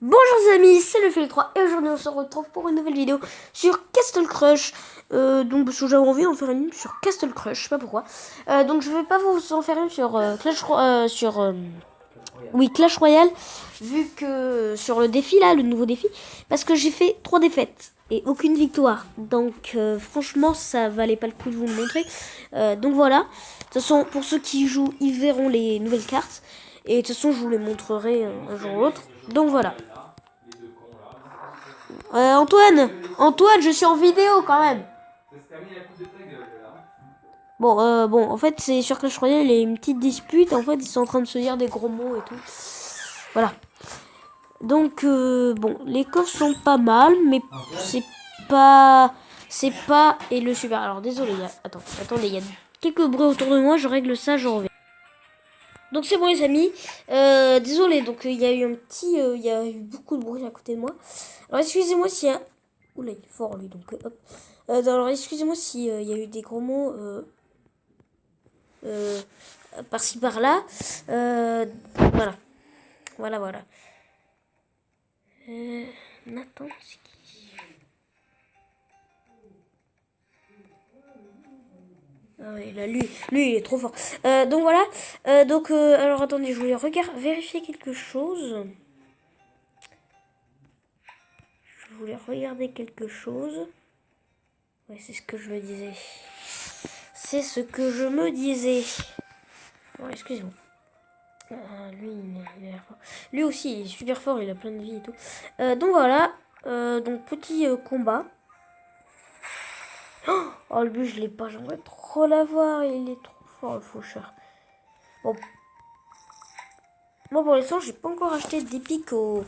Bonjour les amis, c'est le Fil3 et aujourd'hui on se retrouve pour une nouvelle vidéo sur Castle Crush. Donc parce que j'avais envie d'en faire une sur Castle Crush, je sais pas pourquoi. Donc je vais pas vous en faire une sur Clash Royale, vu que sur le défi là, le nouveau défi, parce que j'ai fait 3 défaites et aucune victoire. Donc franchement ça valait pas le coup de vous le montrer. Donc voilà. De toute façon pour ceux qui jouent, ils verront les nouvelles cartes. Et de toute façon je vous les montrerai un jour ou l'autre. Donc voilà. Antoine, je suis en vidéo quand même. Bon, en fait, c'est sur Clash Royale, il y a une petite dispute. En fait, ils sont en train de se dire des gros mots et tout. Voilà. Donc, bon, les coffres sont pas mal, mais c'est pas. C'est pas. Et le super. Alors, désolé, attendez, il y a quelques bruits autour de moi, je règle ça, je reviens. Donc, c'est bon, les amis. Désolé, donc, il y a eu il y a eu beaucoup de bruit à côté de moi. Alors, excusez-moi s'il y a. Oula, il est fort lui, donc hop. Alors, excusez-moi s'il y a eu des gros mots euh, par-ci par-là. Voilà. Voilà. Nathan, c'est qui? Ah ouais, là, lui, il est trop fort. Donc voilà. Alors attendez, je voulais vérifier quelque chose. Je voulais regarder quelque chose. Ouais, c'est ce que je me disais. C'est ce que je me disais. Bon, excusez-moi. Il a l'air fort. Lui aussi, il est super fort, il a plein de vie et tout. Donc voilà. Donc petit combat. Oh, le but, je l'ai pas. J'aimerais trop l'avoir. Il est trop fort, le faucheur. Bon. Moi, pour l'instant, j'ai pas encore acheté d'épique au,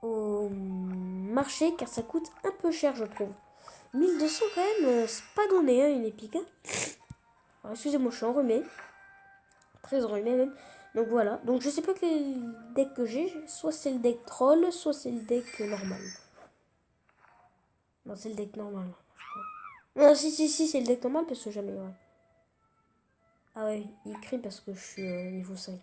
au marché car ça coûte un peu cher, je trouve. 1200 quand même, c'est pas donné, hein, une épique. Alors, excusez-moi, je suis enrhumé. Très enrhumé même. Donc voilà. Donc je sais pas quel deck que j'ai. Soit c'est le deck troll, soit c'est le deck normal. Non, c'est le deck normal, je crois. Non, si, c'est le deck normal parce que jamais. Ouais. Ah ouais, il crie parce que je suis niveau 5.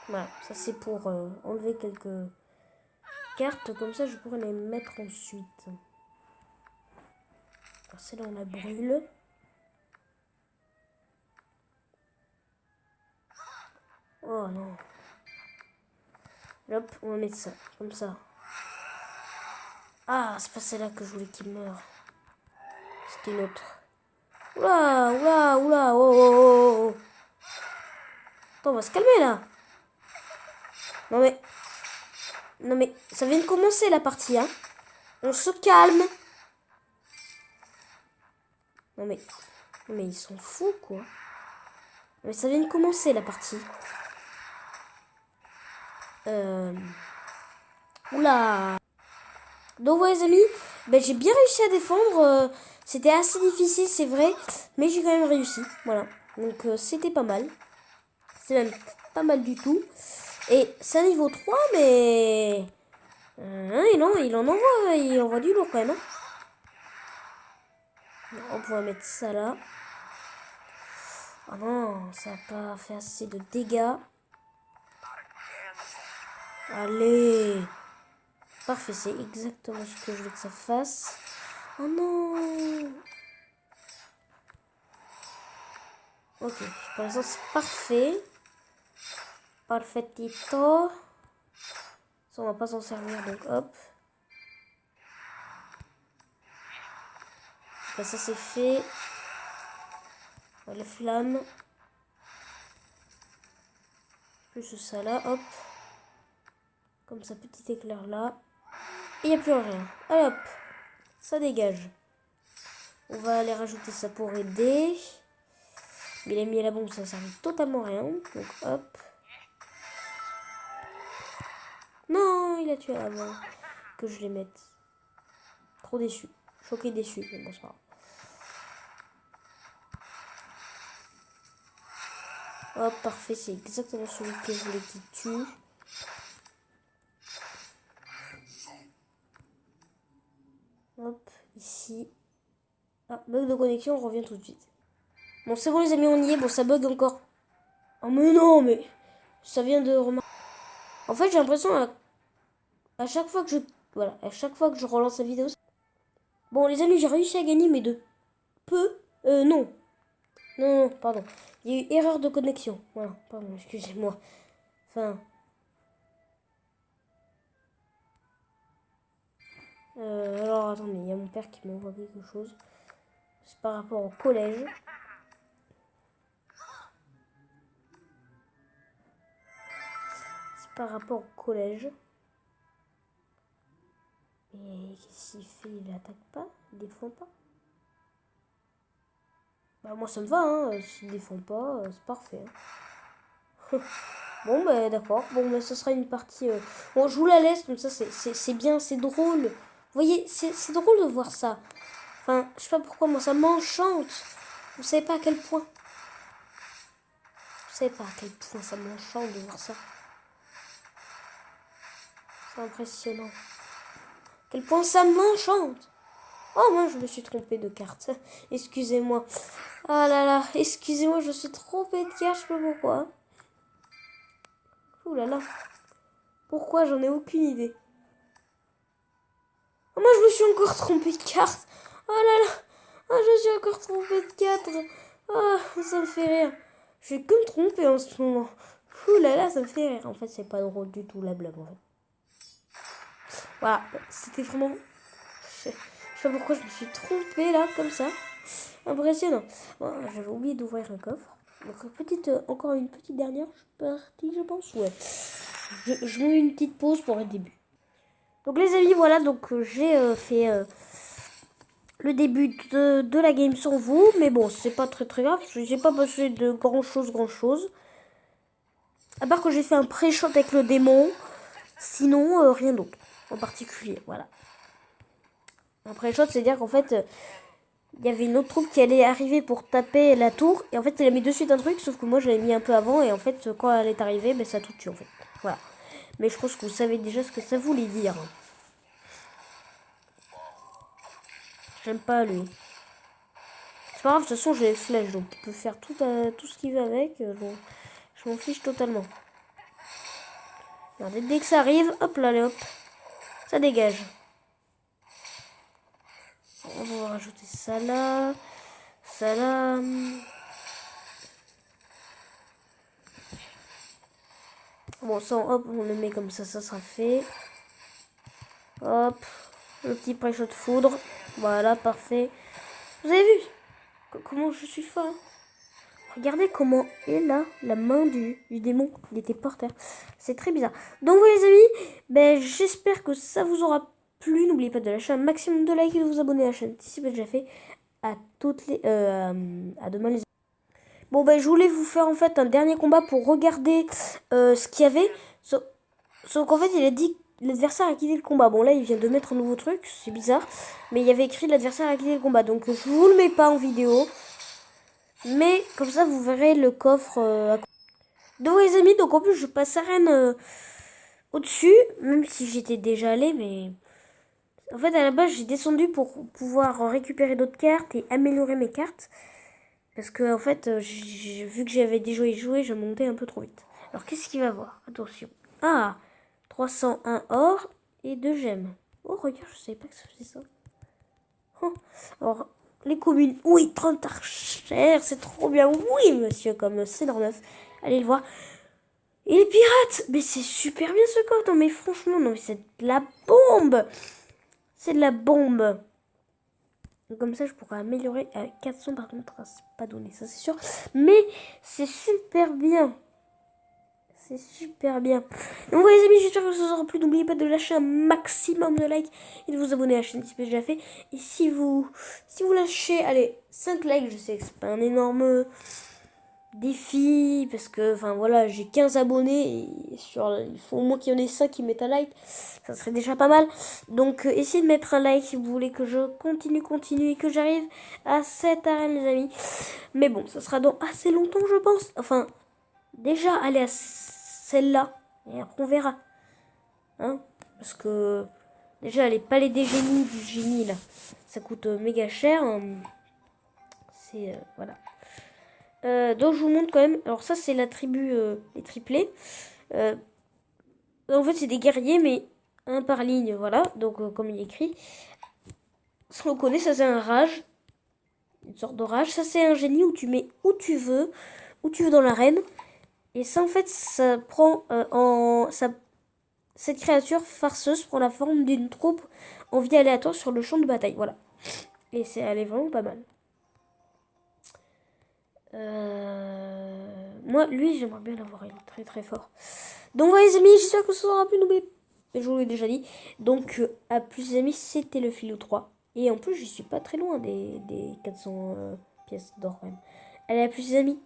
Voilà, ça c'est pour enlever quelques cartes. Comme ça, je pourrais les mettre ensuite. Alors, celle-là, on la brûle. Oh non. Hop, on va mettre ça, comme ça. Ah, c'est pas celle-là que je voulais qu'il meure. C'était une autre. Oula, oh. Attends, on va se calmer là. Non mais, ça vient de commencer la partie, hein. On se calme. Non mais ils sont fous, quoi. Mais ça vient de commencer la partie. Oula. Donc voilà les amis, ben, j'ai bien réussi à défendre. C'était assez difficile, c'est vrai. Mais j'ai quand même réussi. Voilà. Donc c'était pas mal. C'est même pas mal du tout. Et c'est un niveau 3, mais... il envoie du lourd quand même. Hein. On pourrait mettre ça là. Oh non, ça n'a pas fait assez de dégâts. Allez. Parfait, c'est exactement ce que je veux que ça fasse. Oh non. Ok, pour l'instant c'est parfait. Parfaitito. Ça, on va pas s'en servir, donc hop. Là, ça c'est fait. Les flammes. Plus ça là, hop. Comme ça, petit éclair là. Et il n'y a plus rien. Allez hop. Ça dégage. On va aller rajouter ça pour aider. Mais il a mis la bombe, ça ne servait totalement à rien. Donc hop. Non, il a tué avant que je les mette. Trop déçu. Choqué, déçu. Mais bon, c'est pas grave. Hop, parfait. C'est exactement celui que je voulais qu'il tue. Hop, ici. Ah, bug de connexion, on revient tout de suite. Bon, c'est bon les amis, on y est. Bon, ça bug encore. Oh mais non, mais ça vient de remarquer. En fait, j'ai l'impression à chaque fois que je... Voilà, à chaque fois que je relance la vidéo... Bon, les amis, j'ai réussi à gagner, mais de peu... non. Non, pardon. Il y a eu erreur de connexion. Voilà, pardon, excusez-moi. Enfin... alors, attendez, il y a mon père qui m'envoie quelque chose. C'est par rapport au collège. C'est par rapport au collège. Et qu'est-ce qu'il fait? Il attaque pas? Il défend pas? Bah moi ça me va, hein. S'il défend pas, c'est parfait. Hein. Bon bah d'accord. Bon bah ce sera une partie... Bon je vous la laisse, comme ça c'est bien, c'est drôle. Vous voyez, c'est drôle de voir ça. Enfin, je sais pas pourquoi, moi ça m'enchante. Vous savez pas à quel point. Vous savez pas à quel point ça m'enchante de voir ça. C'est impressionnant. À quel point ça m'enchante. Oh moi je me suis trompée de carte. Excusez-moi. Ah là là, excusez-moi, je me suis trompée de carte, je sais pas pourquoi. Ouh là là. Pourquoi? J'en ai aucune idée. Oh, moi je me suis encore trompée de carte. Oh là là. Oh, je me suis encore trompée de 4. Oh, ça me fait rire. Je suis que me tromper en ce moment. Ouh là là, ça me fait rire. En fait, c'est pas drôle du tout la blague en fait. Voilà, c'était vraiment... Je sais pas pourquoi je me suis trompée là, comme ça. Impressionnant. Bon, j'avais oublié d'ouvrir un coffre. Donc, encore une petite dernière partie, je pense. Ouais. Je mets une petite pause pour le début. Donc, les amis, voilà. Donc, j'ai fait le début de la game sans vous. Mais bon, c'est pas très très grave. J'ai pas passé de grand chose. À part que j'ai fait un pré-shot avec le démon. Sinon, rien d'autre en particulier. Voilà. Un pré-shot, c'est-à-dire qu'en fait... il y avait une autre troupe qui allait arriver pour taper la tour. Et en fait, elle a mis de suite un truc. Sauf que moi, je l'avais mis un peu avant. Et en fait, quand elle est arrivée, ben, ça a tout tué en fait. Voilà. Mais je pense que vous savez déjà ce que ça voulait dire. J'aime pas lui. C'est pas grave, de toute façon, j'ai les flèches. Donc, il peut faire tout ce qu'il veut avec. Donc, je m'en fiche totalement. Regardez, dès que ça arrive, hop là, allez, hop. Ça dégage. On va rajouter ça là. Ça là. Bon, ça, hop, on le met comme ça sera fait. Hop, le petit pré-shot de foudre. Voilà, parfait. Vous avez vu comment je suis fort? Regardez comment est là la main du démon. Il était par terre. C'est très bizarre. Donc voilà les amis, ben, j'espère que ça vous aura plu. N'oubliez pas de lâcher un maximum de likes et de vous abonner à la chaîne si c'est pas déjà fait. À toutes les... à demain les amis. Bon ben je voulais vous faire en fait un dernier combat pour regarder ce qu'il y avait. Sauf qu'en fait il a dit l'adversaire a quitté le combat. Bon là il vient de mettre un nouveau truc, c'est bizarre. Mais il y avait écrit l'adversaire a quitté le combat. Donc je vous le mets pas en vidéo. Mais comme ça vous verrez le coffre à côté. Donc les amis, donc en plus je passe arène au-dessus. Même si j'étais déjà allé, mais... En fait à la base j'ai descendu pour pouvoir récupérer d'autres cartes et améliorer mes cartes. Parce que en fait vu que j'avais déjà joué, je montais un peu trop vite. Alors qu'est-ce qu'il va avoir? Attention. Ah, 301 or et 2 gemmes. Oh, regarde, je savais pas que ça faisait ça. Oh. Alors, les communes. Oui, 30 archères, c'est trop bien. Oui, monsieur, comme c'est dans neuf. Allez le voir. Et les pirates, mais c'est super bien ce coffre. Non, mais franchement, non, mais c'est de la bombe. C'est de la bombe. Comme ça, je pourrais améliorer à 400 par contre. C'est pas donné, ça c'est sûr. Mais c'est super bien. C'est super bien. Donc voilà les amis, j'espère que ça vous aura plu. N'oubliez pas de lâcher un maximum de likes et de vous abonner à la chaîne si c'est déjà fait. Et si vous lâchez, allez, 5 likes, je sais que c'est pas un énorme défi. Parce que, enfin voilà, j'ai 15 abonnés. Et il faut au moins qu'il y en ait 5 qui mettent un like. Ça serait déjà pas mal. Donc essayez de mettre un like si vous voulez que je continue et que j'arrive à cette arène les amis. Mais bon, ça sera dans assez longtemps je pense. Enfin, déjà, allez à celle-là. Et après, on verra. Hein? Parce que Déjà, les palais des génies du génie, là, ça coûte méga cher. C'est... voilà. Donc, je vous montre quand même. Alors, ça, c'est la tribu, les triplés. En fait, c'est des guerriers, mais un par ligne, voilà. Donc, comme il est écrit. Ça, on connaît, ça, c'est un rage. Une sorte de rage. Ça, c'est un génie où tu mets où tu veux dans l'arène. Et ça, en fait, ça prend cette créature farceuse prend la forme d'une troupe en vie aléatoire sur le champ de bataille. Voilà. Et elle est vraiment pas mal. Moi, lui, j'aimerais bien l'avoir. Il est très très fort. Donc, voilà, les amis, j'espère que ça aura plu. Mais je vous l'ai déjà dit. Donc, à plus, les amis, c'était le Philo 3. Et en plus, je suis pas très loin des 400 pièces d'or, quand même. Allez, à plus, les amis.